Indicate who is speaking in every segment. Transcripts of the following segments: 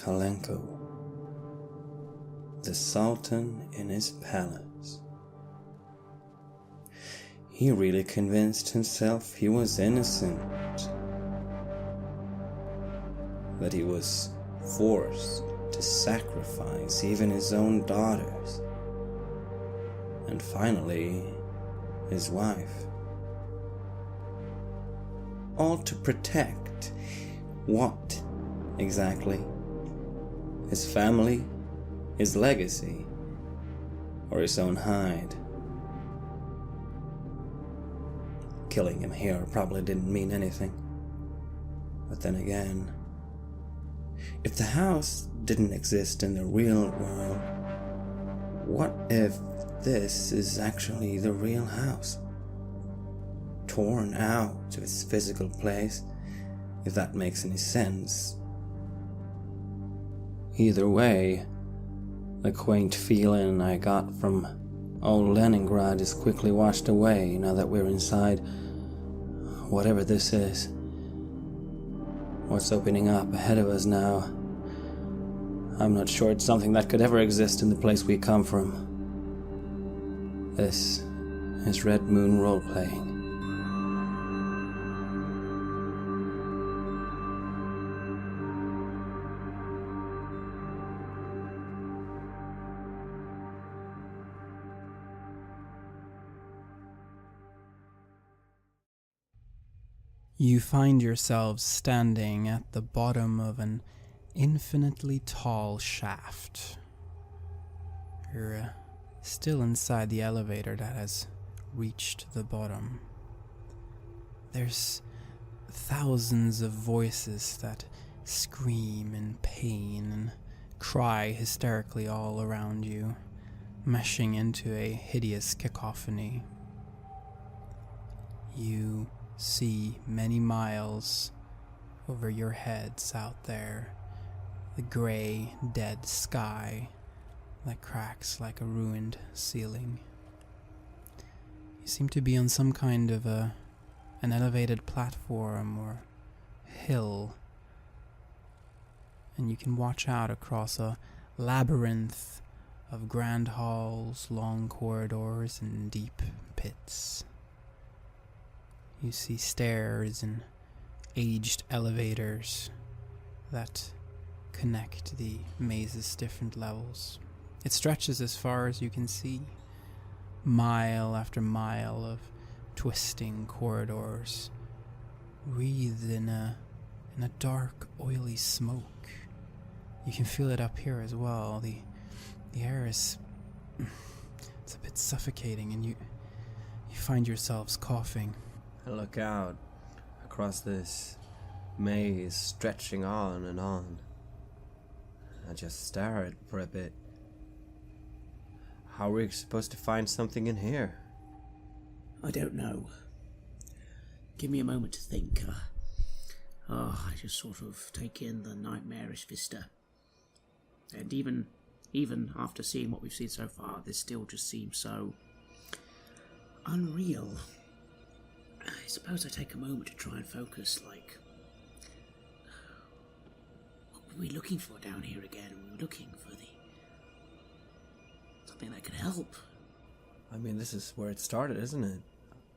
Speaker 1: Kalenko, the Sultan in his palace. He really convinced himself he was innocent, that he was forced to sacrifice even his own daughters, and finally his wife, all to protect what exactly? His family, his legacy, or his own hide? Killing him here probably didn't mean anything. But then again, if the house didn't exist in the real world, what if this is actually the real house? Torn out of its physical place, if that makes any sense. Either way, the quaint feeling I got from old Leningrad is quickly washed away now that we're inside whatever this is. What's opening up ahead of us now? I'm not sure it's something that could ever exist in the place we come from. This is Red Moon role-playing.
Speaker 2: You find yourselves standing at the bottom of an infinitely tall shaft. You're still inside the elevator that has reached the bottom. There's thousands of voices that scream in pain and cry hysterically all around you, meshing into a hideous cacophony. You see many miles over your heads out there, the gray, dead sky that cracks like a ruined ceiling. You seem to be on some kind of an elevated platform or hill, and you can watch out across a labyrinth of grand halls, long corridors, and deep pits. You see stairs and aged elevators that connect the maze's different levels. It stretches as far as you can see, mile after mile of twisting corridors, wreathed in a dark, oily smoke. You can feel it up here as well. The air is it's a bit suffocating, and you find yourselves coughing.
Speaker 3: I look out across this maze stretching on and on. I just stare at it for a bit. How are we supposed to find something in here?
Speaker 4: I don't know. Give me a moment to think. I just sort of take in the nightmarish vista. And even after seeing what we've seen so far, this still just seems so unreal. I suppose I take a moment to try and focus, like, what were we looking for down here again? We were looking for something that could help.
Speaker 3: I mean, this is where it started, isn't it?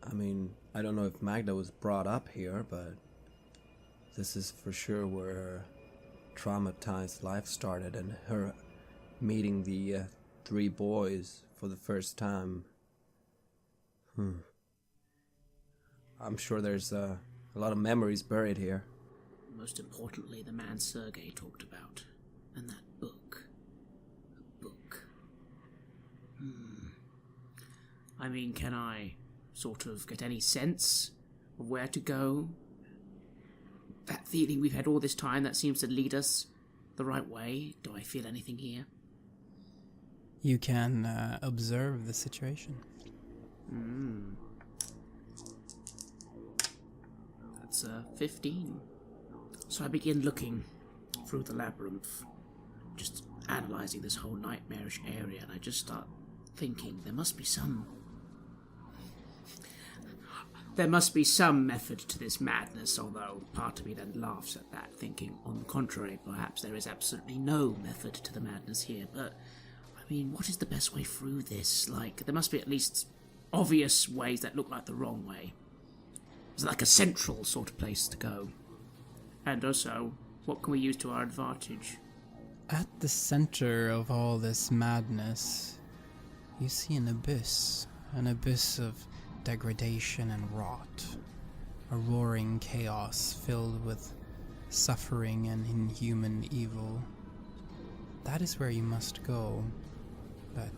Speaker 3: I mean, I don't know if Magda was brought up here, but this is for sure where her traumatized life started, and her meeting the 3 boys for the first time. I'm sure there's a lot of memories buried here.
Speaker 4: Most importantly, the man Sergei talked about. And that book. A book. I mean, can I sort of get any sense of where to go? That feeling we've had all this time that seems to lead us the right way. Do I feel anything here?
Speaker 2: You can observe the situation.
Speaker 4: That's 15. So I begin looking through the labyrinth, just analysing this whole nightmarish area, and I just start thinking there must be some... There must be some method to this madness, although part of me then laughs at that, thinking, on the contrary, perhaps there is absolutely no method to the madness here. But, I mean, what is the best way through this? Like, there must be at least obvious ways that look like the wrong way. It's like a central sort of place to go. And also, what can we use to our advantage?
Speaker 2: At the center of all this madness, you see an abyss of degradation and rot, a roaring chaos filled with suffering and inhuman evil. That is where you must go, but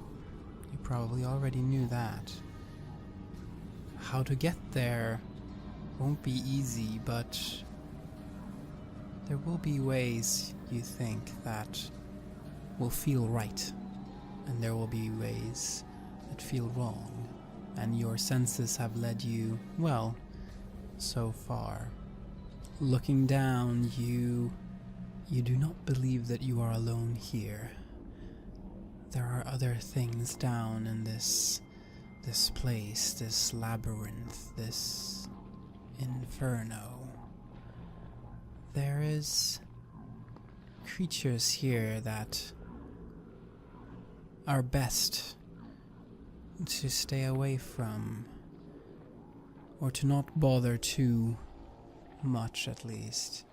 Speaker 2: you probably already knew that. How to get there won't be easy, but there will be ways, you think, that will feel right, and there will be ways that feel wrong. And your senses have led you, well, so far. Looking down, you do not believe that you are alone here. There are other things down in this place, this labyrinth, this inferno. There is creatures here that are best to stay away from, or to not bother too much, at least.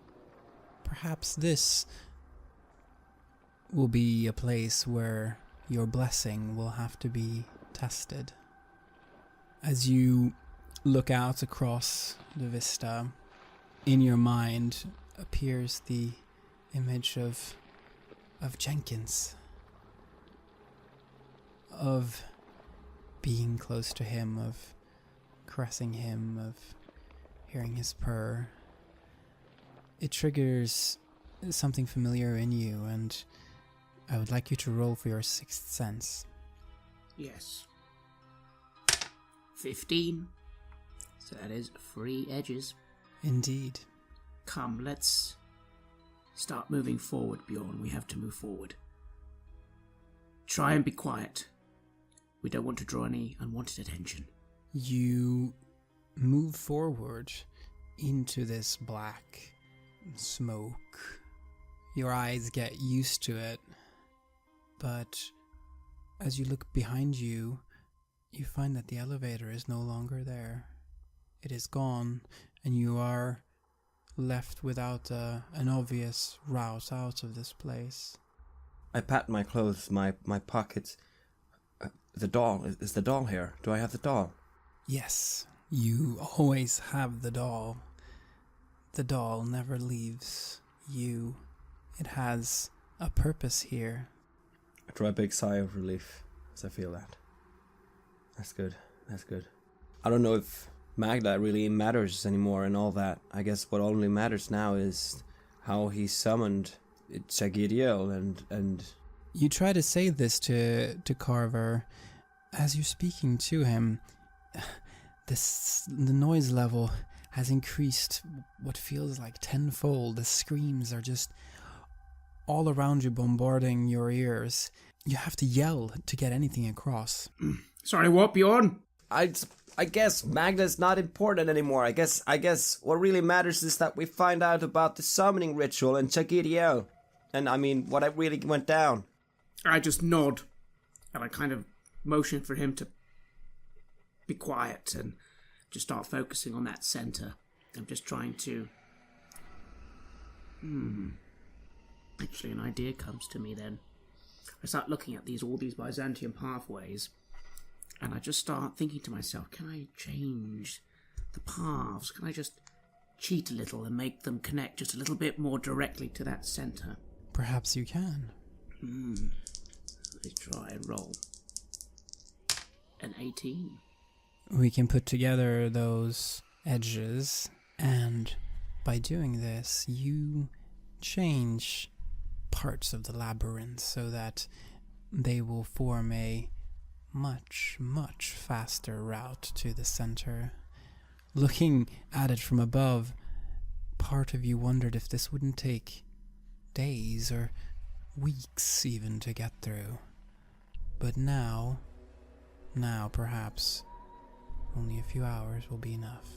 Speaker 2: Perhaps this will be a place where your blessing will have to be tested. As you look out across the vista, in your mind appears the image of Jenkins, of being close to him, of caressing him, of hearing his purr. It triggers something familiar in you, and I would like you to roll for your sixth sense.
Speaker 4: Yes. 15. So that is 3 edges.
Speaker 2: Indeed.
Speaker 4: Come, let's start moving forward, Bjorn. We have to move forward. Try and be quiet. We don't want to draw any unwanted attention.
Speaker 2: You move forward into this black smoke. Your eyes get used to it, but as you look behind you, you find that the elevator is no longer there. It is gone, and you are left without an obvious route out of this place.
Speaker 3: I pat my clothes, my pockets. The doll. Is the doll here? Do I have the doll?
Speaker 2: Yes, you always have the doll. The doll never leaves you. It has a purpose here.
Speaker 3: I draw a big sigh of relief as I feel that. That's good. That's good. I don't know if Magda really matters anymore and all that. I guess what only matters now is how he summoned Chagidiel and...
Speaker 2: You try to say this to Carver. As you're speaking to him, the noise level has increased what feels like tenfold. The screams are just all around you, bombarding your ears. You have to yell to get anything across.
Speaker 4: Sorry, what, Bjorn?
Speaker 3: I guess Magda's not important anymore. I guess what really matters is that we find out about the summoning ritual and Chagidiel. And I mean, what really went down.
Speaker 4: I just nod, and I kind of motion for him to be quiet and just start focusing on that center. I'm just trying to... Actually, an idea comes to me then. I start looking at all these Byzantium pathways, and I just start thinking to myself, can I change the paths? Can I just cheat a little and make them connect just a little bit more directly to that center?
Speaker 2: Perhaps you can.
Speaker 4: Let's try and roll. An 18.
Speaker 2: We can put together those edges, and by doing this, you change parts of the labyrinth so that they will form a much, much faster route to the center. Looking at it from above, part of you wondered if this wouldn't take days or weeks even to get through. But now perhaps Only a few hours will be enough.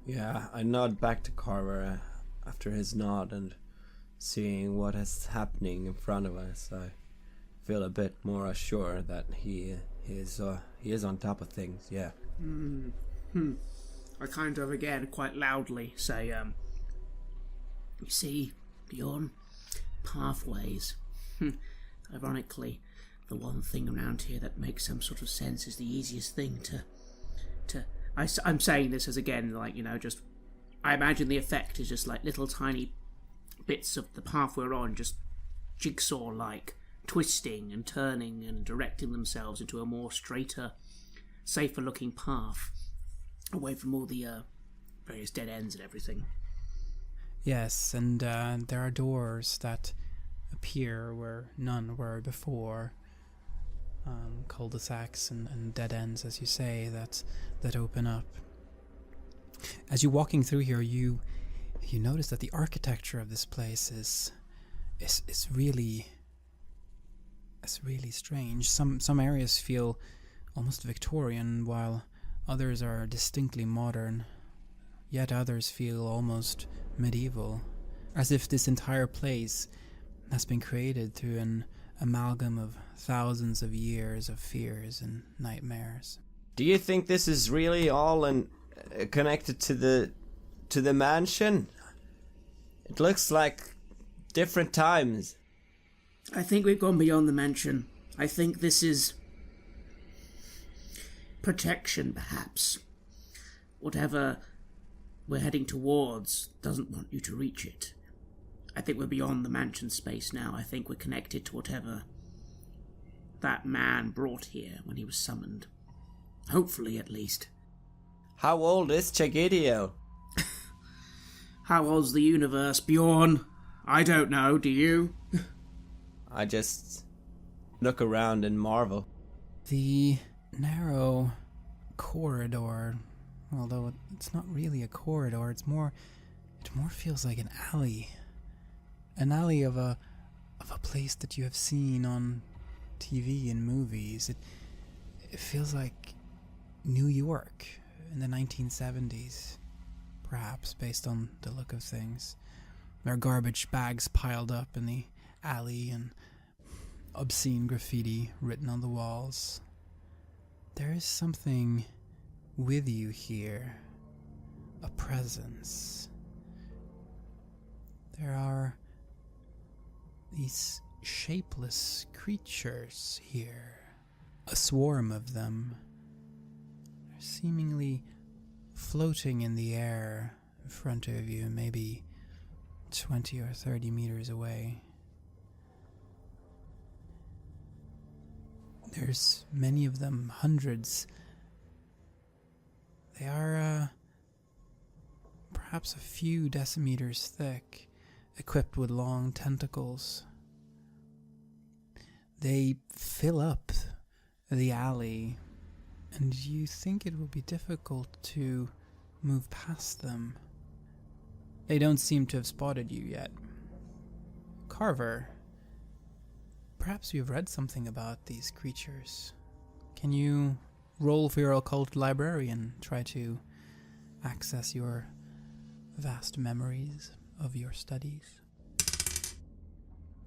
Speaker 3: Yeah, I nod back to Carver after his nod, and seeing what is happening in front of us, I feel a bit more assured that he is on top of things. Yeah.
Speaker 4: I kind of, again, quite loudly say, you see, Bjorn, pathways. Ironically, the one thing around here that makes some sort of sense is the easiest thing to I'm saying this as, again, like, just, I imagine the effect is just like little tiny bits of the path we're on, just jigsaw-like, twisting and turning and directing themselves into a more straighter, safer-looking path, away from all the various dead ends and everything.
Speaker 2: Yes, and there are doors that appear where none were before. Cul-de-sacs and dead ends, as you say, that open up. As you're walking through here, you notice that the architecture of this place is really strange. Some areas feel almost Victorian, while others are distinctly modern. Yet others feel almost medieval, as if this entire place has been created through an amalgam of thousands of years of fears and nightmares.
Speaker 3: Do you think this is really all connected to the mansion? It looks like different times.
Speaker 4: I think we've gone beyond the mansion. I think this is protection, perhaps. Whatever we're heading towards doesn't want you to reach it. I think we're beyond the mansion space now. I think we're connected to whatever that man brought here when he was summoned. Hopefully, at least.
Speaker 3: How old is Chagidio?
Speaker 4: How old's the universe, Bjorn? I don't know, do you?
Speaker 3: I just look around and marvel.
Speaker 2: The narrow corridor, although it's not really a corridor, it more feels like an alley. An alley of a place that you have seen on TV and movies. It feels like New York in the 1970s, perhaps, based on the look of things. There are garbage bags piled up in the alley and obscene graffiti written on the walls. There is something with you here, a presence. There are these shapeless creatures here, a swarm of them. They're seemingly floating in the air in front of you, maybe 20 or 30 meters away. There's many of them, hundreds. They are perhaps a few decimeters thick, equipped with long tentacles. They fill up the alley, and you think it will be difficult to move past them. They don't seem to have spotted you yet. Carver, perhaps you've read something about these creatures. Can you roll for your occult library and try to access your vast memories of your studies?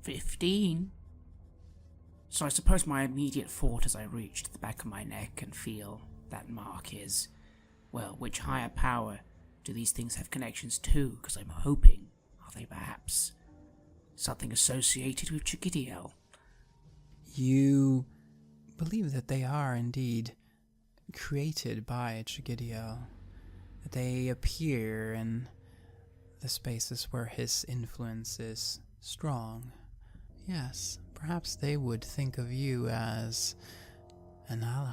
Speaker 4: 15. So I suppose my immediate thought as I reach to the back of my neck and feel that mark is, well, which higher power do these things have connections to? Because I'm hoping, are they perhaps something associated with Chagidio?
Speaker 2: You believe that they are indeed created by Chagidio, that they appear in the spaces where his influence is strong. Yes, perhaps they would think of you as an ally.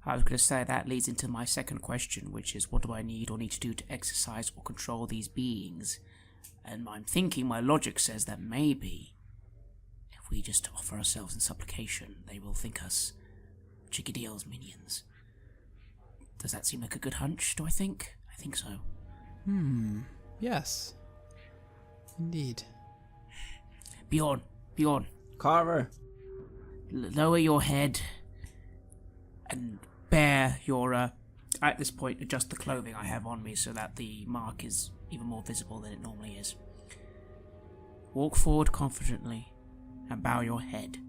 Speaker 4: I was going to say that leads into my second question, which is what do I need or need to do to exercise or control these beings? And I'm thinking, my logic says that maybe if we just offer ourselves in supplication, they will think us Chigidio's minions. Does that seem like a good hunch, do I think? I think so.
Speaker 2: Yes. Indeed.
Speaker 4: Bjorn.
Speaker 3: Carver.
Speaker 4: Lower your head and bare your, at this point, adjust the clothing I have on me so that the mark is even more visible than it normally is. Walk forward confidently and bow your head.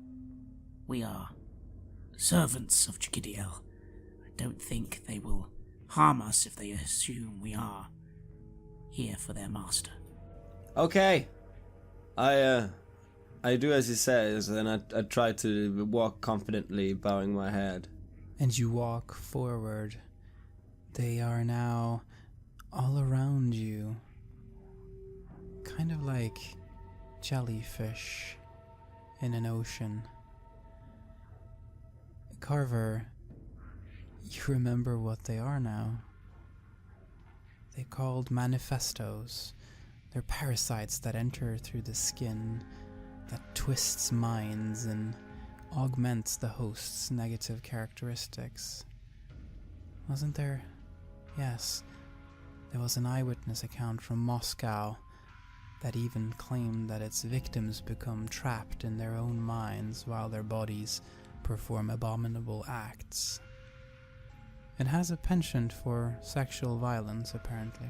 Speaker 4: We are servants of Chikidiel. I don't think they will harm us if they assume we are here for their master.
Speaker 3: Okay. I do as he says, and I try to walk confidently, bowing my head.
Speaker 2: And you walk forward. They are now all around you. Kind of like jellyfish in an ocean. Carver, you remember what they are now. They're called manifestos. They're parasites that enter through the skin, that twists minds and augments the host's negative characteristics. Wasn't there? Yes. There was an eyewitness account from Moscow that even claimed that its victims become trapped in their own minds while their bodies perform abominable acts. It has a penchant for sexual violence, apparently.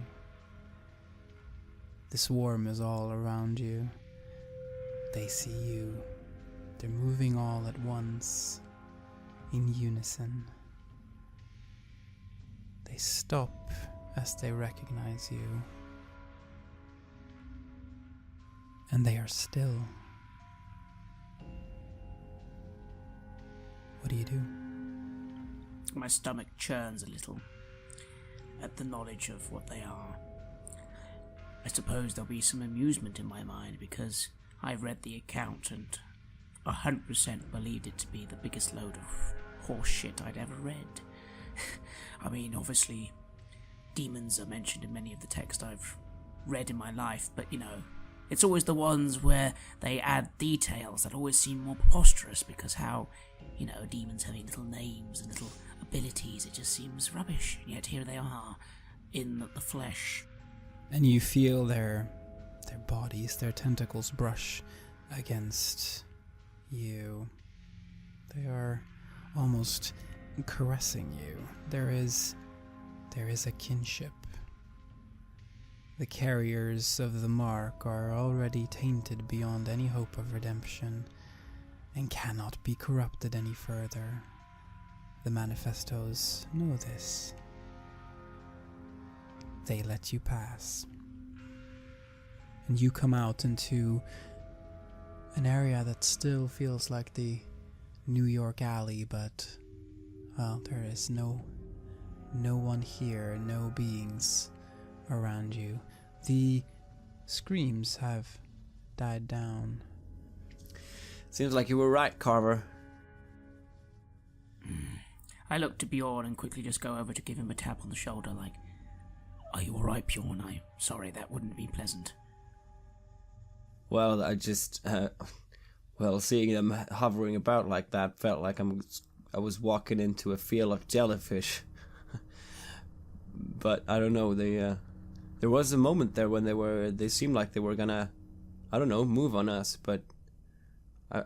Speaker 2: The swarm is all around you. They see you. They're moving all at once, in unison. They stop as they recognize you. And they are still. What do you do?
Speaker 4: My stomach churns a little at the knowledge of what they are. I suppose there'll be some amusement in my mind because I read the account and 100% believed it to be the biggest load of horse shit I'd ever read. I mean, obviously, demons are mentioned in many of the texts I've read in my life, but it's always the ones where they add details that always seem more preposterous because how, demons having little names and little abilities, it just seems rubbish. And yet here they are, in the flesh.
Speaker 2: And you feel their bodies, their tentacles brush against you. They are almost caressing you. There is a kinship. The carriers of the mark are already tainted beyond any hope of redemption and cannot be corrupted any further. The manifestos know this. They let you pass. And you come out into an area that still feels like the New York alley, but, well, there is no one here, no beings around you. The screams have died down.
Speaker 3: Seems like you were right, Carver.
Speaker 4: I look to Bjorn and quickly just go over to give him a tap on the shoulder like, "Are you alright, Bjorn? I'm sorry, that wouldn't be pleasant."
Speaker 3: Well, I just, seeing them hovering about like that felt like I was walking into a field of jellyfish. But I don't know, there was a moment there when they seemed like they were gonna, I don't know, move on us, but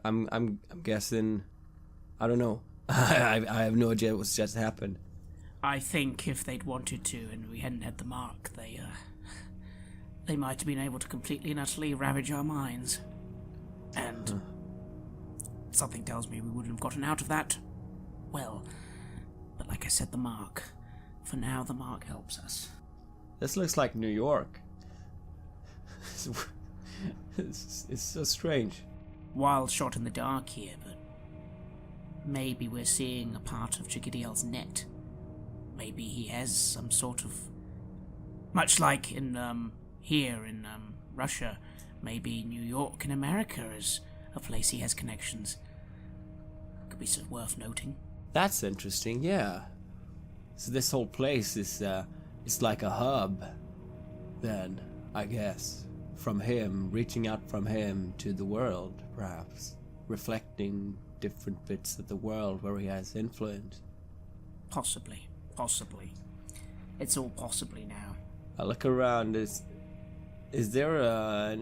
Speaker 3: I'm guessing, I don't know. I have no idea what's just happened.
Speaker 4: I think if they'd wanted to and we hadn't had the mark, they might have been able to completely and utterly ravage our minds. And something tells me we wouldn't have gotten out of that well. But like I said, the mark. For now, the mark helps us.
Speaker 3: This looks like New York. It's so strange.
Speaker 4: Wild shot in the dark here, but maybe we're seeing a part of Chikidiel's net. Maybe he has some sort of... Much like in, here in, Russia, maybe New York in America is a place he has connections. Could be so worth noting.
Speaker 3: That's interesting, yeah. So this whole place is, it's like a hub, then, I guess. From him, reaching out from him to the world, perhaps. Reflecting different bits of the world where he has influence.
Speaker 4: Possibly. It's all possibly now.
Speaker 3: I look around, is there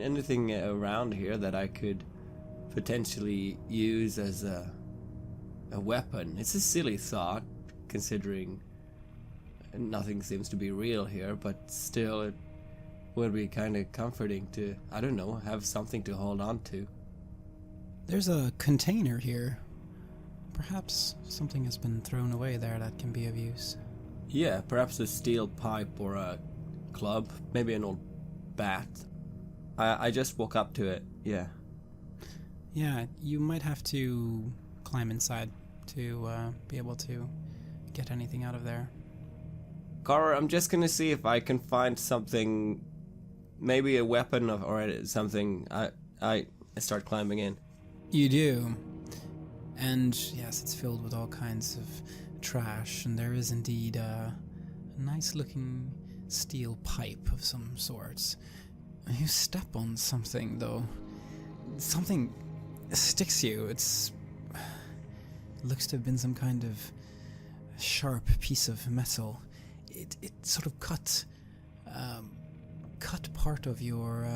Speaker 3: anything around here that I could potentially use as a weapon? It's a silly thought, considering nothing seems to be real here, but still it would be kind of comforting to, I don't know, have something to hold on to.
Speaker 2: There's a container here. Perhaps something has been thrown away there that can be of use.
Speaker 3: Yeah, perhaps a steel pipe or a club, maybe an old bat. I just walk up to it, yeah.
Speaker 2: Yeah, you might have to climb inside to be able to get anything out of there.
Speaker 3: Carver, I'm just gonna see if I can find something, maybe a weapon or something. I start climbing in.
Speaker 2: You do. And yes, it's filled with all kinds of trash, and there is indeed a nice looking steel pipe of some sorts. You step on something, though. Something sticks you. It looks to have been some kind of sharp piece of metal. It sort of cut part of your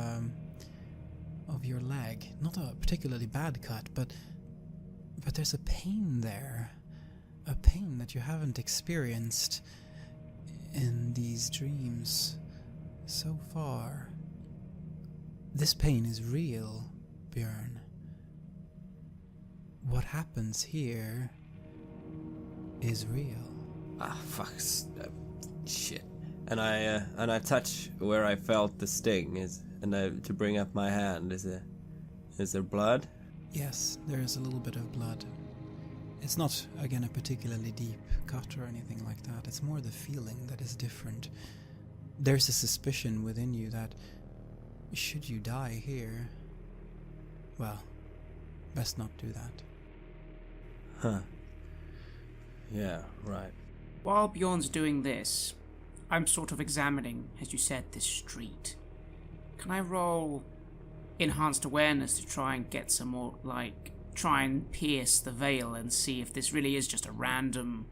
Speaker 2: leg. Not a particularly bad cut, but there's a pain there. A pain that you haven't experienced in these dreams so far. This pain is real, Björn. What happens here is real.
Speaker 3: Ah, fuck. Shit. And I touch where I felt the sting, to bring up my hand. Is there blood?
Speaker 2: Yes, there is a little bit of blood. It's not, again, a particularly deep cut or anything like that. It's more the feeling that is different. There's a suspicion within you that should you die here, well, best not do that.
Speaker 3: Huh. Yeah, right.
Speaker 4: While Bjorn's doing this, I'm sort of examining, as you said, this street. Can I roll enhanced awareness to try and get some more, try and pierce the veil and see if this really is just a random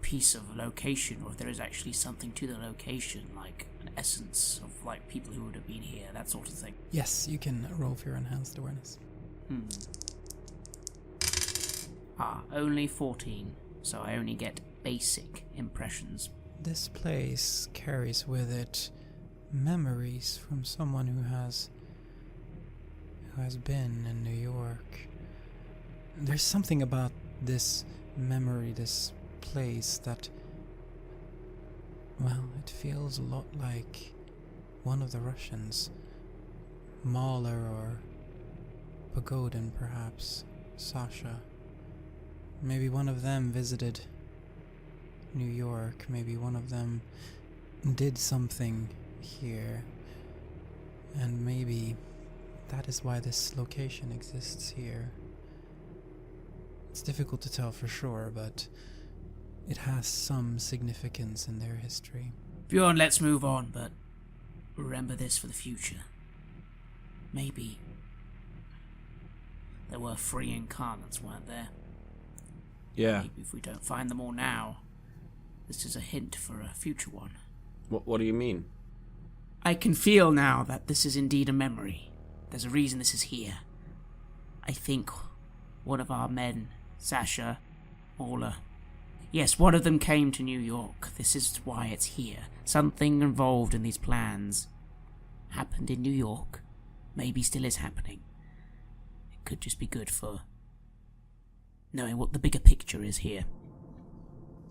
Speaker 4: piece of location, or if there is actually something to the location, like an essence of people who would have been here, that sort of thing?
Speaker 2: Yes, you can roll for your enhanced awareness.
Speaker 4: Only 14, so I only get basic impressions.
Speaker 2: This place carries with it memories from someone who has been in New York. There's something about this memory, this place, that, well, it feels a lot like one of the Russians. Mahler or Pagodin, perhaps. Sasha. Maybe one of them visited New York. Maybe one of them did something here. And maybe that is why this location exists here. It's difficult to tell for sure, but it has some significance in their history.
Speaker 4: Bjorn, let's move on, but remember this for the future. Maybe there were 3 incarnates, weren't there?
Speaker 3: Yeah.
Speaker 4: Maybe if we don't find them all now, this is a hint for a future one.
Speaker 3: What do you mean?
Speaker 4: I can feel now that this is indeed a memory. There's a reason this is here. I think one of our men, Sasha, Ola, yes, one of them came to New York. This is why it's here. Something involved in these plans happened in New York. Maybe still is happening. It could just be good for knowing what the bigger picture is here.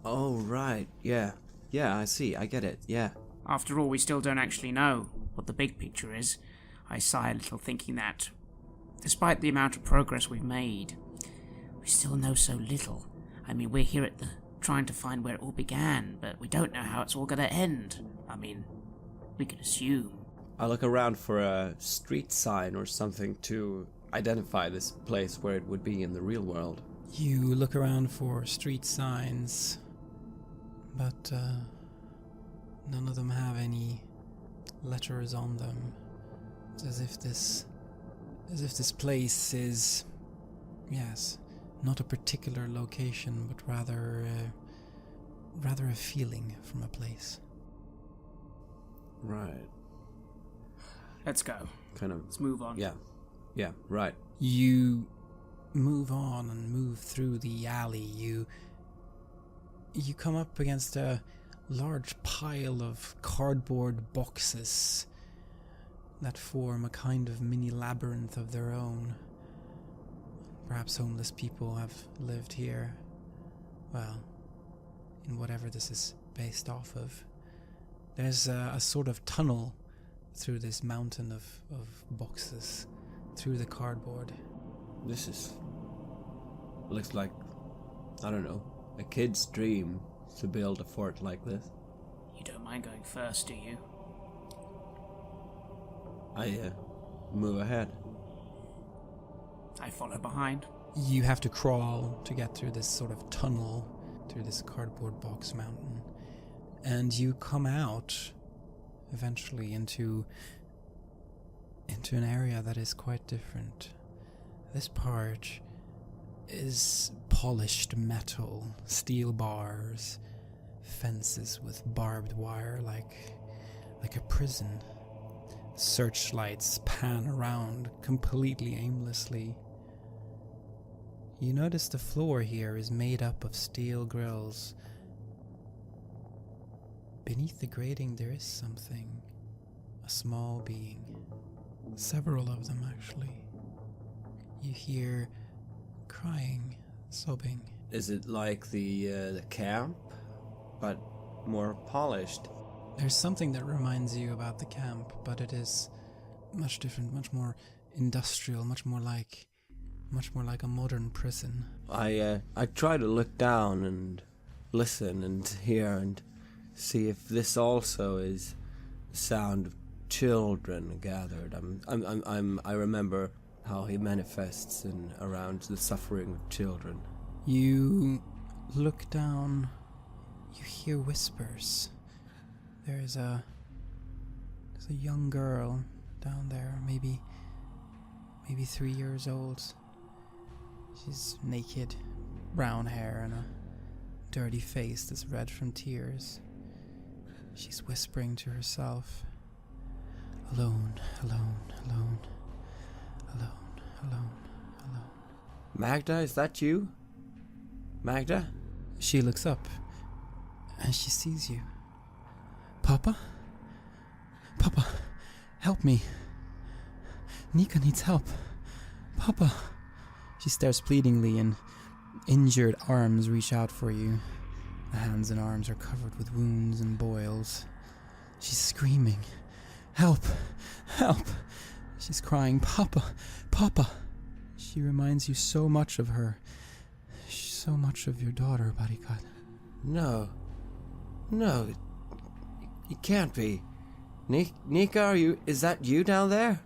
Speaker 3: Oh, right. Yeah. Yeah, I see. I get it. Yeah.
Speaker 4: After all, we still don't actually know what the big picture is. I sigh a little, thinking that, despite the amount of progress we've made, we still know so little. I mean, we're here at trying to find where it all began, but we don't know how it's all going to end. I mean, we can assume.
Speaker 3: I look around for a street sign or something to identify this place where it would be in the real world.
Speaker 2: You look around for street signs, but none of them have any letters on them. It's as if this place is, yes, not a particular location, but rather a feeling from a place.
Speaker 3: Right.
Speaker 4: Let's go.
Speaker 3: Kind of.
Speaker 4: Let's move on.
Speaker 3: Yeah. Yeah, right.
Speaker 2: You move on and move through the alley. you come up against a large pile of cardboard boxes that form a kind of mini labyrinth of their own. Perhaps homeless people have lived here. Well, in whatever this is based off of. There's a sort of tunnel through this mountain of boxes, through the cardboard.
Speaker 3: Looks like, I don't know, a kid's dream to build a fort like this.
Speaker 4: You don't mind going first, do you?
Speaker 3: I move ahead.
Speaker 4: I follow behind.
Speaker 2: You have to crawl to get through this sort of tunnel, through this cardboard box mountain. And you come out eventually into an area that is quite different. This part is polished metal, steel bars, fences with barbed wire like a prison. Searchlights pan around completely aimlessly. You notice the floor here is made up of steel grills. Beneath the grating there is something. A small being. Several of them, actually. You hear crying, sobbing.
Speaker 3: Is it like the camp, but more polished?
Speaker 2: There's something that reminds you about the camp, but it is much different, much more industrial, much more like a modern prison.
Speaker 3: I try to look down and listen and hear and see if this also is the sound of children gathered. I remember how he manifests around the suffering of children.
Speaker 2: You look down, you hear whispers. There's a young girl down there, maybe 3 years old. She's naked, brown hair and a dirty face that's red from tears. She's whispering to herself, alone, alone, alone, alone, alone, alone.
Speaker 3: Magda, is that you? Magda?
Speaker 2: She looks up and she sees you. Papa? Papa, help me. Nika needs help. Papa. She stares pleadingly and injured arms reach out for you. The hands and arms are covered with wounds and boils. She's screaming, help, help. She's crying, Papa, Papa. She reminds you so much of her. So much of your daughter, Barikat.
Speaker 3: No, it can't be. Nika, is that you down there?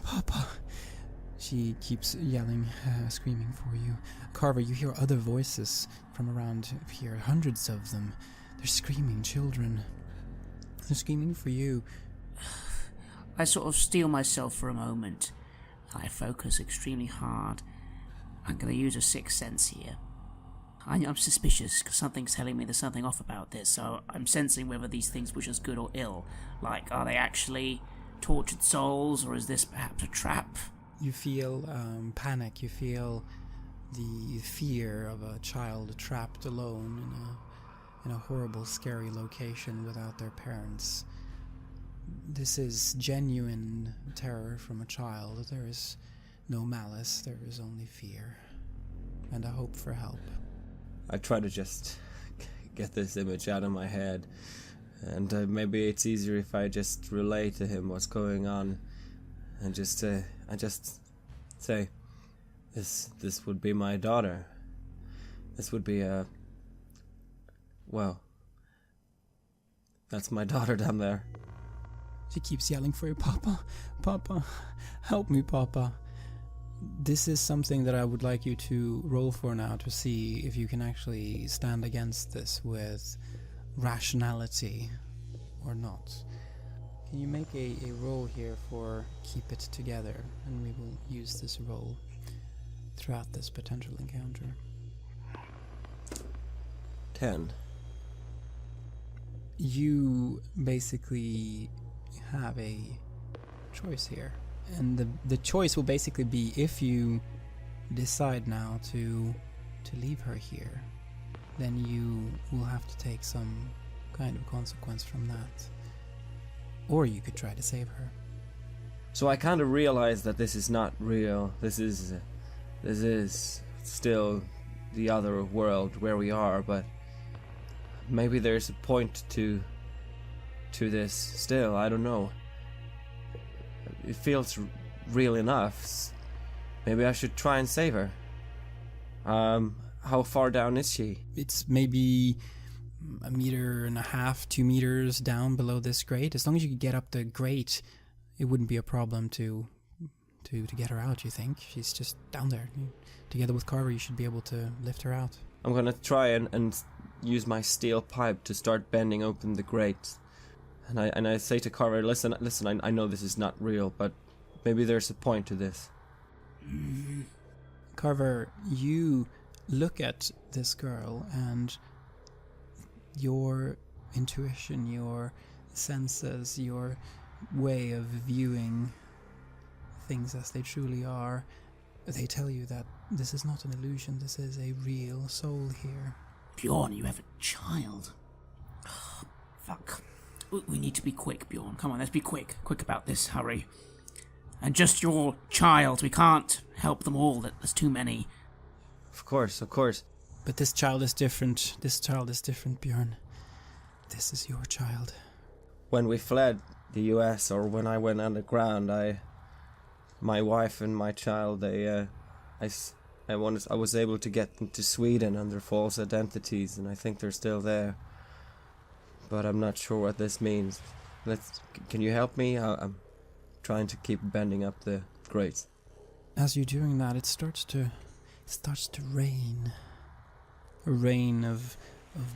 Speaker 2: Papa. She keeps yelling, screaming for you. Carver, you hear other voices from around here, hundreds of them. They're screaming, children. They're screaming for you.
Speaker 4: I sort of steel myself for a moment. I focus extremely hard. I'm going to use a sixth sense here. I'm suspicious because something's telling me there's something off about this, so I'm sensing whether these things wish us good or ill. Like, are they actually tortured souls, or is this perhaps a trap?
Speaker 2: You feel panic. You feel the fear of a child trapped alone in a horrible, scary location without their parents. This is genuine terror from a child. There is no malice. There is only fear and a hope for help.
Speaker 3: I try to just get this image out of my head, and maybe it's easier if I just relay to him what's going on, and just say, this would be my daughter. This would be that's my daughter down there.
Speaker 2: She keeps yelling for you, Papa, Papa, help me, Papa. This is something that I would like you to roll for now to see if you can actually stand against this with rationality or not. Can you make a roll here for keep it together, and we will use this roll throughout this potential encounter.
Speaker 3: 10.
Speaker 2: You basically have a choice here. And the choice will basically be if you decide now to leave her here, then you will have to take some kind of consequence from that. Or you could try to save her.
Speaker 3: So I kind of realize that this is not real. This is still the other world where we are, but maybe there's a point to this still. I don't know. It feels real enough. Maybe I should try and save her. How far down is she?
Speaker 2: It's maybe 1.5 meters, 2 meters down below this grate. As long as you could get up the grate, it wouldn't be a problem to get her out, you think? She's just down there. Together with Carver, you should be able to lift her out.
Speaker 3: I'm gonna try and use my steel pipe to start bending open the grate. And I say to Carver, listen, I know this is not real, but maybe there's a point to this.
Speaker 2: Carver, you look at this girl and your intuition, your senses, your way of viewing things as they truly are, they tell you that this is not an illusion, this is a real soul here.
Speaker 4: Bjorn, you have a child. Oh, fuck. We need to be quick, Bjorn. Come on, let's be quick. Quick about this, hurry. And just your child. We can't help them all. There's too many.
Speaker 3: Of course.
Speaker 2: But this child is different. This child is different, Bjorn. This is your child.
Speaker 3: When we fled the US, or when I went underground, my wife and my child, I was able to get them to Sweden under false identities, and I think they're still there. But I'm not sure what this means. Can you help me? I'm trying to keep bending up the grates.
Speaker 2: As you're doing that, it starts to rain. A rain of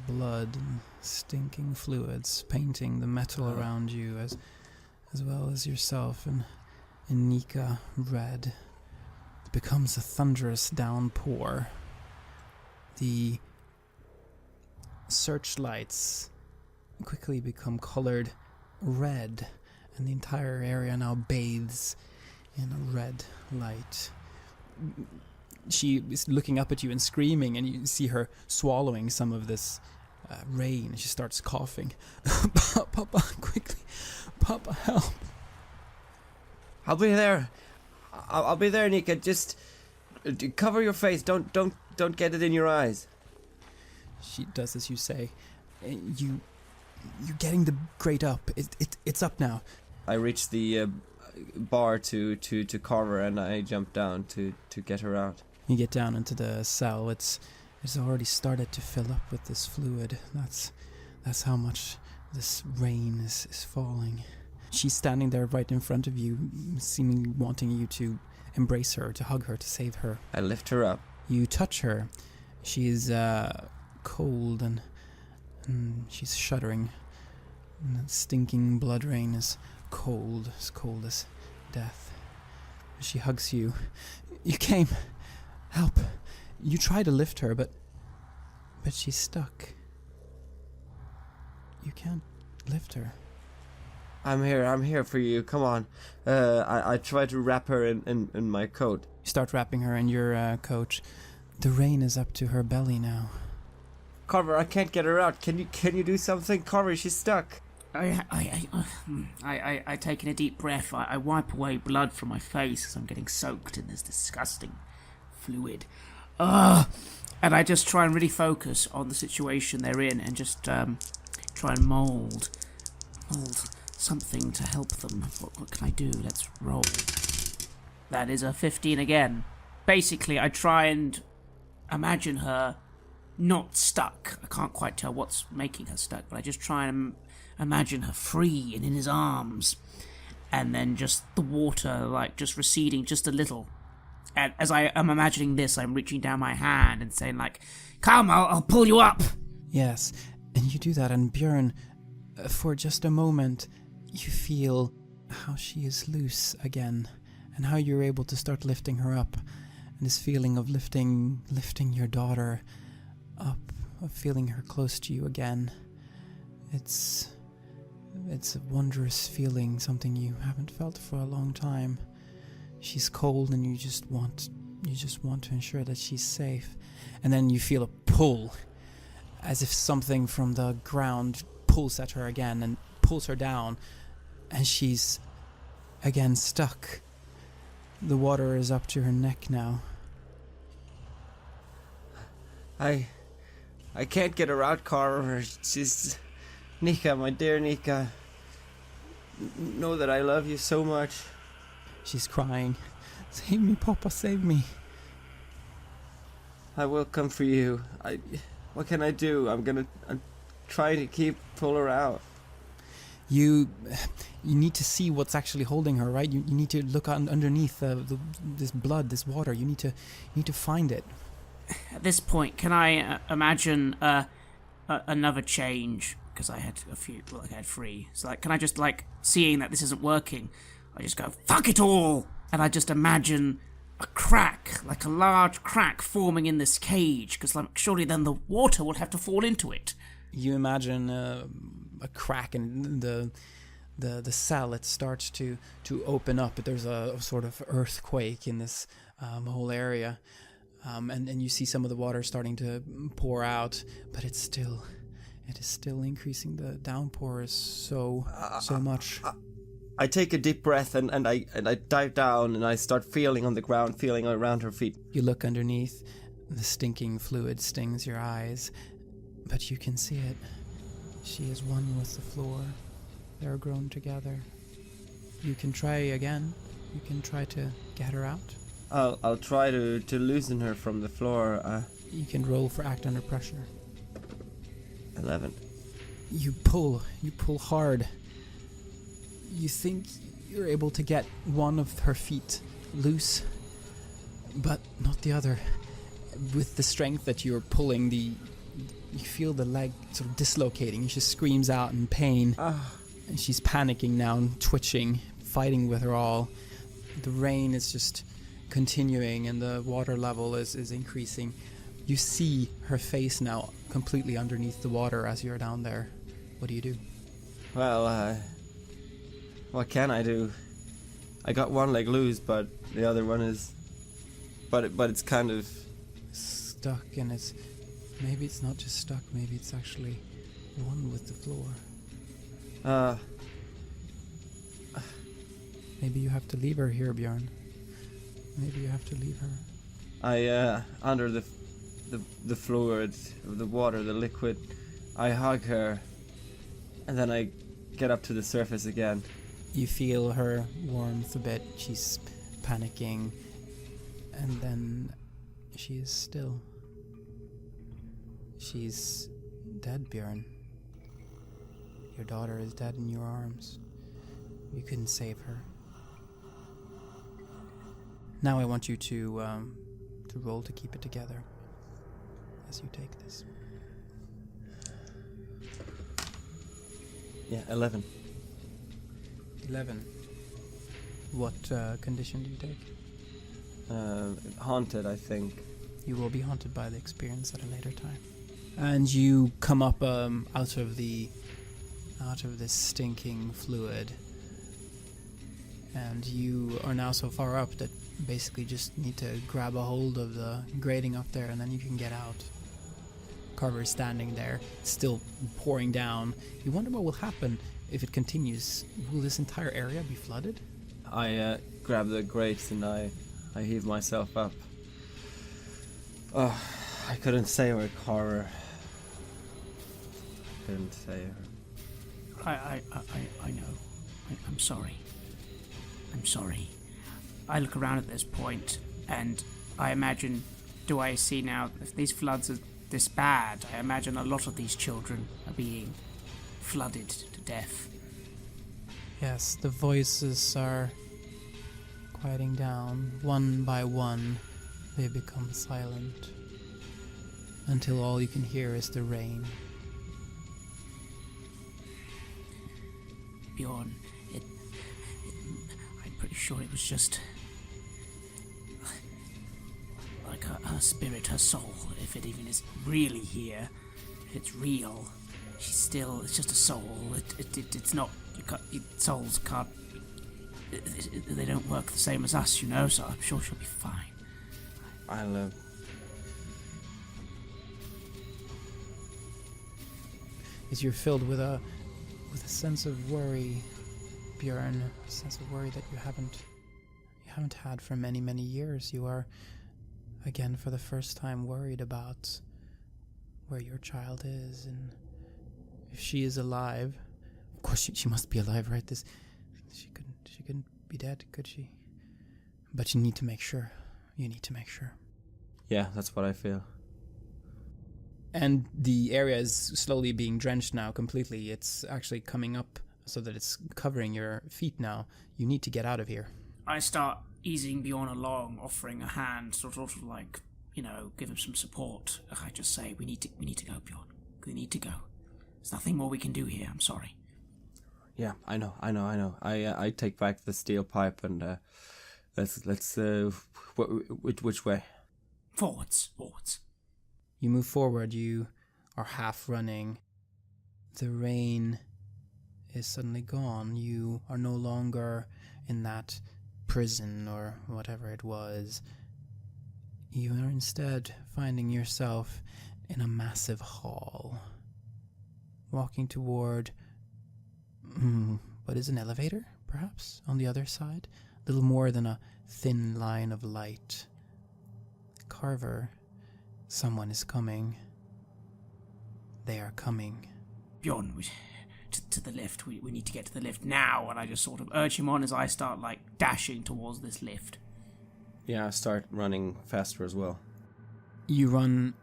Speaker 2: blood and stinking fluids painting the metal around you as well as yourself and Nika red. It becomes a thunderous downpour. The searchlights quickly become colored red, and the entire area now bathes in a red light. She is looking up at you and screaming, and you see her swallowing some of this rain. She starts coughing. Papa, quickly. Papa, help.
Speaker 3: I'll be there. I'll be there, Nika. Just cover your face. Don't get it in your eyes.
Speaker 2: She does as you say. You're getting the grate up. It's up now.
Speaker 3: I reach the bar to Carver, and I jump down to get her out.
Speaker 2: You get down into the cell. It's already started to fill up with this fluid. That's how much this rain is falling. She's standing there right in front of you, seemingly wanting you to embrace her, to hug her, to save her.
Speaker 3: I lift her up.
Speaker 2: You touch her. She's cold and she's shuddering. And that stinking blood rain is cold as death. She hugs you. You came. Help. You try to lift her, but she's stuck. You can't lift her.
Speaker 3: I'm here for you. Come on. I try to wrap her in my coat.
Speaker 2: You start wrapping her in your coat. The rain is up to her belly now.
Speaker 3: Carver, I can't get her out. Can you do something? Carver, she's stuck.
Speaker 4: I take in a deep breath. I wipe away blood from my face as I'm getting soaked in this disgusting fluid. And I just try and really focus on the situation they're in and just try and mold something to help them. What can I do? Let's roll. That is a 15 again. Basically, I try and imagine her not stuck. I can't quite tell what's making her stuck, but I just try and imagine her free and in his arms, and then just the water like just receding just a little. And as I am imagining this, I'm reaching down my hand and saying like, "Come, I'll pull you up."
Speaker 2: Yes, and you do that, and Björn, for just a moment, you feel how she is loose again, and how you're able to start lifting her up, and this feeling of lifting your daughter up, of feeling her close to you again. It's a wondrous feeling, something you haven't felt for a long time. She's cold, and you just want to ensure that she's safe. And then you feel a pull, as if something from the ground pulls at her again and pulls her down, and she's again stuck. The water is up to her neck now.
Speaker 3: I can't get her out, Carver. She's... Nika, my dear Nika. Know that I love you so much.
Speaker 2: She's crying. Save me, Papa, save me.
Speaker 3: I will come for you. What can I do? I'm trying to pull her out.
Speaker 2: You need to see what's actually holding her, right? You need to look underneath this blood, this water. You need to find it.
Speaker 4: At this point, can I imagine another change? Because I had a few, well, I had 3. So, like, can I just, like, seeing that this isn't working, I just go, fuck it all! And I just imagine a crack, like a large crack forming in this cage, because like, surely then the water would have to fall into it.
Speaker 2: You imagine a crack in the cell. It starts to open up, but there's a sort of earthquake in this whole area. And you see some of the water starting to pour out, but it is still increasing. The downpour is so much.
Speaker 3: I take a deep breath and I dive down and I start feeling on the ground, feeling around her feet.
Speaker 2: You look underneath. The stinking fluid stings your eyes, but you can see it. She is one with the floor. They're grown together. You can try again. You can try to get her out.
Speaker 3: I'll try to loosen her from the floor.
Speaker 2: You can roll for act under pressure.
Speaker 3: 11.
Speaker 2: You pull hard. You think you're able to get one of her feet loose, but not the other. With the strength that you're pulling, you feel the leg sort of dislocating. She screams out in pain, and she's panicking now and twitching, fighting with her all. The rain is just continuing, and the water level is increasing. You see her face now completely underneath the water as you're down there. What do you do?
Speaker 3: Well, what can I do? I got one leg loose, but the other one is... But it's kind of...
Speaker 2: stuck, and maybe it's not just stuck, maybe it's actually one with the floor. Maybe you have to leave her here, Bjorn. Maybe you have to leave her.
Speaker 3: Under the fluid, the water, the liquid, I hug her, and then I get up to the surface again.
Speaker 2: You feel her warmth a bit. She's panicking, and then she is still. She's dead, Bjorn. Your daughter is dead in your arms. You couldn't save her. Now I want you to roll to keep it together as you take this.
Speaker 3: Yeah, 11.
Speaker 2: 11. What condition do you take?
Speaker 3: Haunted, I think.
Speaker 2: You will be haunted by the experience at a later time. And you come up out of this stinking fluid, and you are now so far up that basically just need to grab a hold of the grating up there, and then you can get out. Carver is standing there, still pouring down. You wonder what will happen if it continues. Will this entire area be flooded?
Speaker 3: I grab the grates and I heave myself up. Oh, I couldn't say her, Carver. Couldn't say her.
Speaker 4: I know. I'm sorry. I'm sorry. I look around at this point, and I imagine, do I see now, if these floods are this bad, I imagine a lot of these children are being flooded to death.
Speaker 2: Yes, the voices are quieting down. One by one, they become silent, until all you can hear is the rain.
Speaker 4: Bjorn, I'm pretty sure it was just like her spirit, her soul, if it even is really here, if it's real, it's just a soul. It's not, souls can't, they don't work the same as us, so I'm sure she'll be fine.
Speaker 2: as you're filled with a sense of worry, Björn, a sense of worry that you haven't had for many, many years. You are, again, for the first time, worried about where your child is, and if she is alive. Of course, she must be alive, right? She couldn't be dead, could she? But you need to make sure. You need to make sure.
Speaker 3: Yeah, that's what I feel.
Speaker 2: And the area is slowly being drenched now completely. It's actually coming up so that it's covering your feet now. You need to get out of here.
Speaker 4: I start easing Bjorn along, offering a hand, sort of like, give him some support. I just say, we need to go, Bjorn. We need to go. There's nothing more we can do here. I'm sorry.
Speaker 3: Yeah, I know. I take back the steel pipe and let's which way?
Speaker 4: Forwards.
Speaker 2: You move forward. You are half running. The rain is suddenly gone. You are no longer in that prison or whatever it was. You are instead finding yourself in a massive hall, walking toward what is an elevator, perhaps, on the other side. Little more than a thin line of light. Carver, someone is coming. They are coming.
Speaker 4: Bjorn, to the lift. We need to get to the lift now. And I just sort of urge him on as I start, dashing towards this lift.
Speaker 3: Yeah, I start running faster as well.
Speaker 2: You run,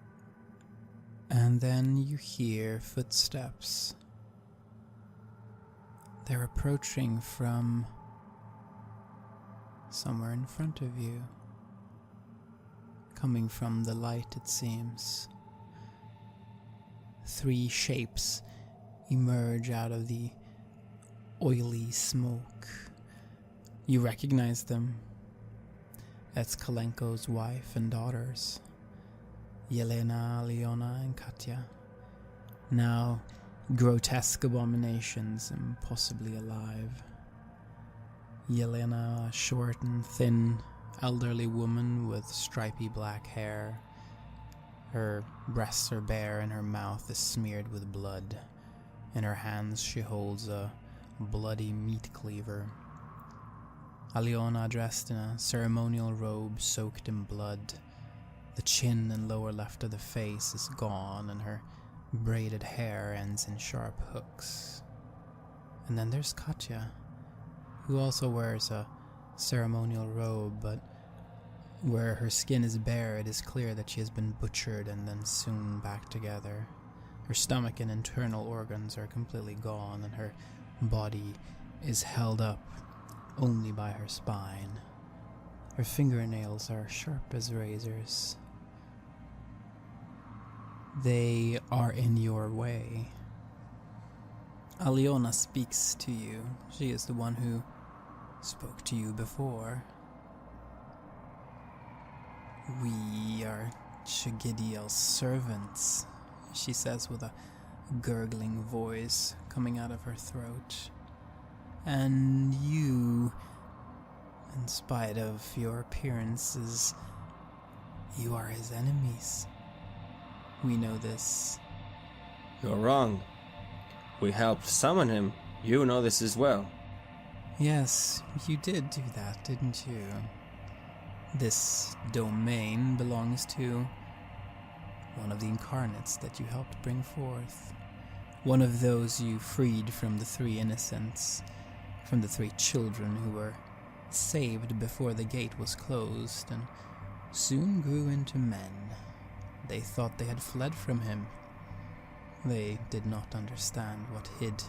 Speaker 2: and then you hear footsteps. They're approaching from somewhere in front of you. Coming from the light, it seems. 3 shapes emerge out of the oily smoke. You recognize them. It's Kalenko's wife and daughters, Yelena, Aliona, and Katya. Now grotesque abominations and possibly alive. Yelena, a short and thin elderly woman with stripy black hair. Her breasts are bare and her mouth is smeared with blood. In her hands she holds a bloody meat cleaver. Aliona, dressed in a ceremonial robe soaked in blood. The chin and lower left of the face is gone, and her braided hair ends in sharp hooks. And then there's Katya, who also wears a ceremonial robe, but where her skin is bare, it is clear that she has been butchered and then sewn back together. Her stomach and internal organs are completely gone, and her body is held up only by her spine. Her fingernails are sharp as razors. They are in your way. Aliona speaks to you. She is the one who spoke to you before. We are Shagidiel's servants, she says with a gurgling voice coming out of her throat. And you, in spite of your appearances, you are his enemies. We know this.
Speaker 3: You're wrong. We helped summon him. You know this as well.
Speaker 2: Yes, you did do that, didn't you? This domain belongs to one of the incarnates that you helped bring forth. One of those you freed from the 3 innocents, from the 3 children who were saved before the gate was closed and soon grew into men. They thought they had fled from him. They did not understand what hid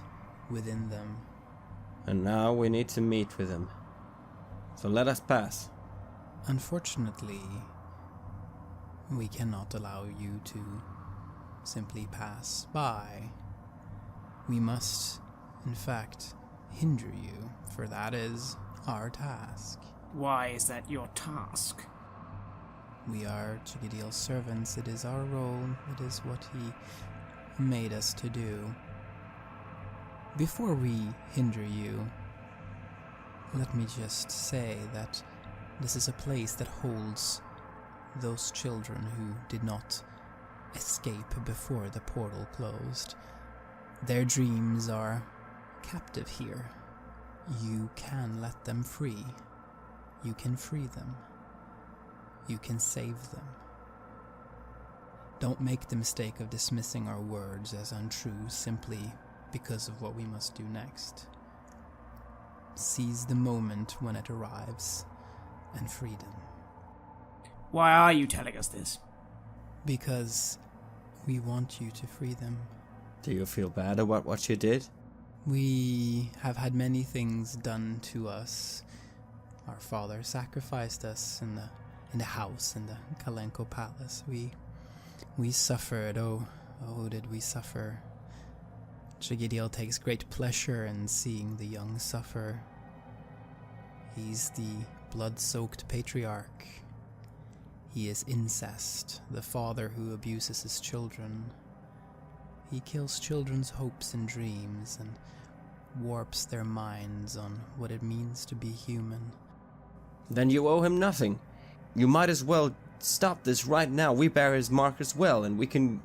Speaker 2: within them.
Speaker 3: And now we need to meet with him. So let us pass.
Speaker 2: Unfortunately, we cannot allow you to simply pass by. We must, in fact, hinder you, for that is our task.
Speaker 4: Why is that your task?
Speaker 2: We are Chigidiel's servants. It is our role. It is what he made us to do. Before we hinder you, let me just say that this is a place that holds those children who did not escape before the portal closed. Their dreams are captive here. You can let them free. You can free them. You can save them. Don't make the mistake of dismissing our words as untrue simply because of what we must do next. Seize the moment when it arrives and free them.
Speaker 4: Why are you telling us this?
Speaker 2: Because we want you to free them.
Speaker 3: Do you feel bad about what you did?
Speaker 2: We have had many things done to us. Our father sacrificed us in the house in the Kalenko Palace. We suffered. Oh, did we suffer? Chigidil takes great pleasure in seeing the young suffer. He's the blood-soaked patriarch. He is incest, the father who abuses his children. He kills children's hopes and dreams and warps their minds on what it means to be human.
Speaker 3: Then you owe him nothing. You might as well stop this right now. We bear his mark as well, and we can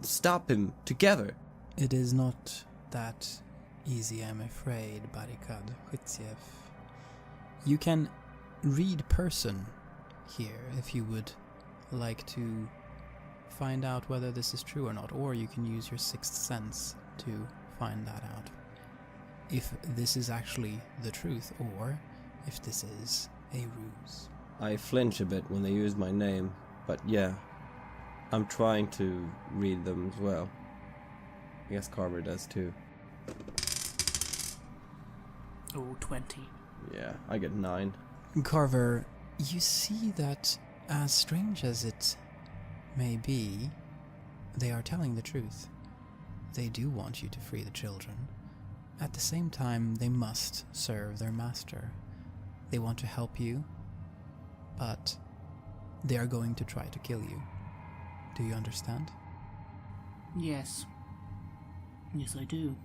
Speaker 3: stop him together.
Speaker 2: It is not that easy, I'm afraid, Barikad Khitsiev. You can read person here if you would like to find out whether this is true or not, or you can use your sixth sense to find that out. If this is actually the truth, or if this is a ruse.
Speaker 3: I flinch a bit when they use my name, but yeah, I'm trying to read them as well. I guess Carver does too.
Speaker 4: Oh, 20.
Speaker 3: Yeah, I get 9.
Speaker 2: Carver, you see that, as strange as it may be, they are telling the truth. They do want you to free the children. At the same time, they must serve their master. They want to help you, but they are going to try to kill you. Do you understand?
Speaker 4: Yes. Yes, I do.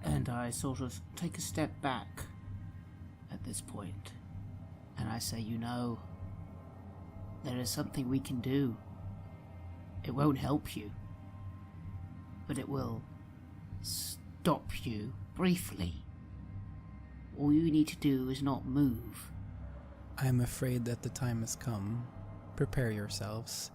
Speaker 4: And I sort of take a step back at this point, and I say, there is something we can do. It won't help you, but it will stop you briefly. All you need to do is not move.
Speaker 2: I am afraid that the time has come. Prepare yourselves.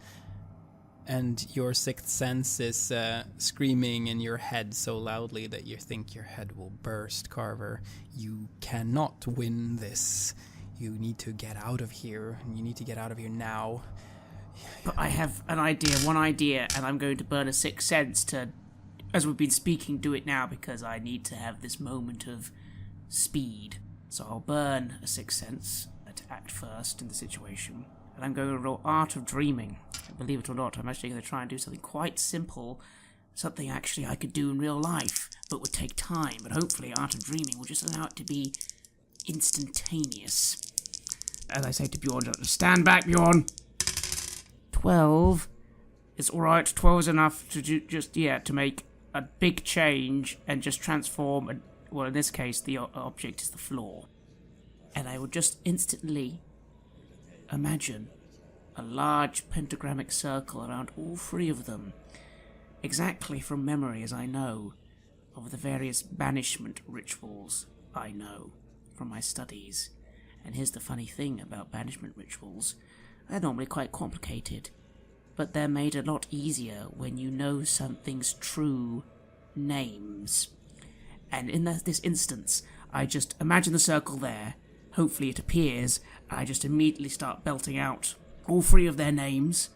Speaker 2: And your sixth sense is screaming in your head so loudly that you think your head will burst, Carver. You cannot win this. You need to get out of here, and you need to get out of here now.
Speaker 4: But I have one idea, and I'm going to burn a sixth sense to, as we've been speaking, do it now because I need to have this moment of speed. So I'll burn a sixth sense to act first in the situation. And I'm going to roll Art of Dreaming. Believe it or not, I'm actually going to try and do something quite simple. Something actually I could do in real life, but would take time. But hopefully Art of Dreaming will just allow it to be instantaneous. As I say to Bjorn, stand back, Bjorn! 12. It's alright, 12 is enough to to make a big change and just transform, well, in this case, the object is the floor. And I will just instantly imagine a large pentagrammic circle around all three of them, exactly from memory as I know of the various banishment rituals I know from my studies. And here's the funny thing about banishment rituals. They're normally quite complicated, but they're made a lot easier when you know something's true names. And in this instance, I just imagine the circle there, hopefully it appears, I just immediately start belting out all three of their names,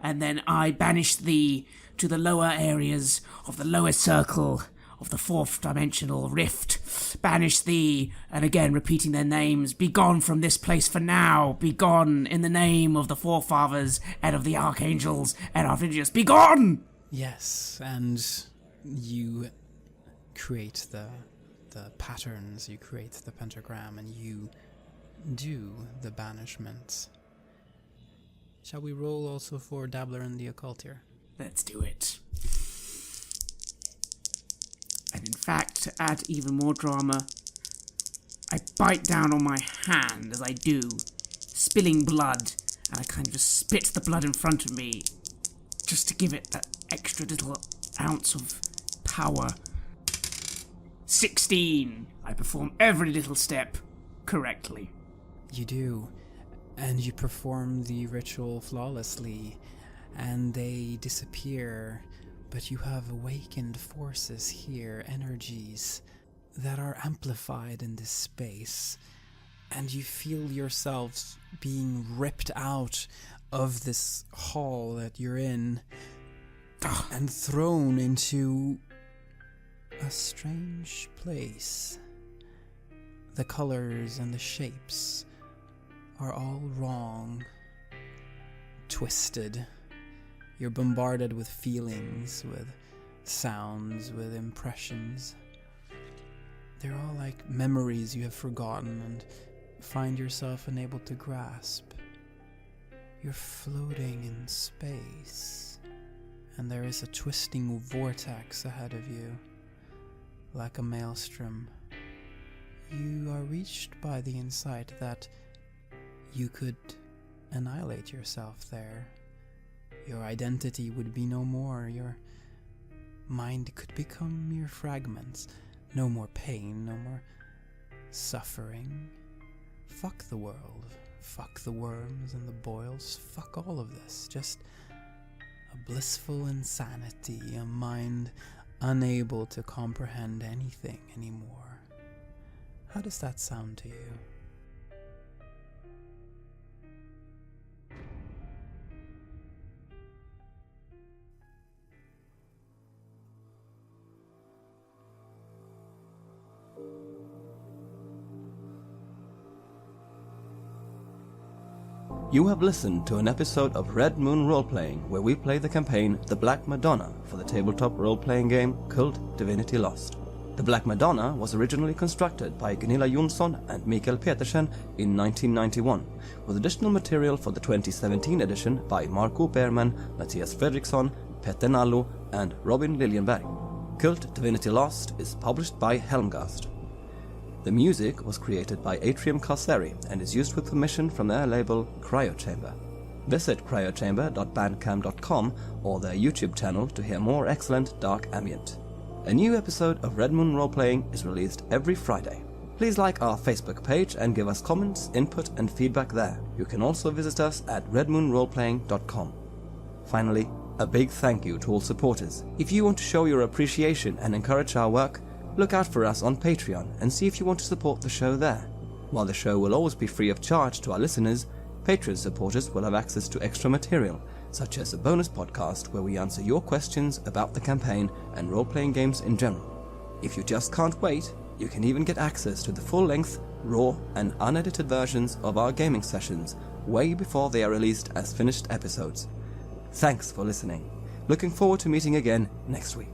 Speaker 4: and then I banish thee to the lower areas of the lowest circle of the fourth dimensional rift. Banish thee, and again repeating their names, be gone from this place for now, be gone in the name of the forefathers and of the archangels and archangels, be gone!
Speaker 2: Yes, and you create the patterns, you create the pentagram, and you do the banishment. Shall we roll also for Dabbler in the Occult here?
Speaker 4: Let's do it. And in fact, to add even more drama, I bite down on my hand as I do, spilling blood, and I kind of just spit the blood in front of me, just to give it that extra little ounce of power. 16. I perform every little step correctly.
Speaker 2: You do, and you perform the ritual flawlessly, and they disappear, but you have awakened forces here, energies that are amplified in this space, and you feel yourselves being ripped out of this hall that you're in and thrown into a strange place. The colors and the shapes are all wrong, twisted. You're bombarded with feelings, with sounds, with impressions. They're all like memories you have forgotten and find yourself unable to grasp. You're floating in space, and there is a twisting vortex ahead of you, like a maelstrom. You are reached by the insight that you could annihilate yourself there. Your identity would be no more. Your mind could become mere fragments. No more pain, no more suffering. Fuck the world. Fuck the worms and the boils. Fuck all of this. Just a blissful insanity, a mind unable to comprehend anything anymore. How does that sound to you?
Speaker 3: You have listened to an episode of Red Moon Roleplaying, where we play the campaign The Black Madonna for the tabletop role-playing game KULT Divinity Lost. The Black Madonna was originally constructed by Gunilla Jonsson and Mikael Petersen in 1991, with additional material for the 2017 edition by Marco Berman, Matthias Fredriksson, Petter Nallo, and Robin Liljenberg. KULT Divinity Lost is published by Helmgast. The music was created by Atrium Carceri and is used with permission from their label Cryochamber. Visit cryochamber.bandcamp.com or their YouTube channel to hear more excellent dark ambient. A new episode of Red Moon Roleplaying is released every Friday. Please like our Facebook page and give us comments, input and feedback there. You can also visit us at redmoonroleplaying.com. Finally, a big thank you to all supporters. If you want to show your appreciation and encourage our work, look out for us on Patreon and see if you want to support the show there. While the show will always be free of charge to our listeners, Patreon supporters will have access to extra material, such as a bonus podcast where we answer your questions about the campaign and role-playing games in general. If you just can't wait, you can even get access to the full-length, raw and unedited versions of our gaming sessions way before they are released as finished episodes. Thanks for listening. Looking forward to meeting again next week.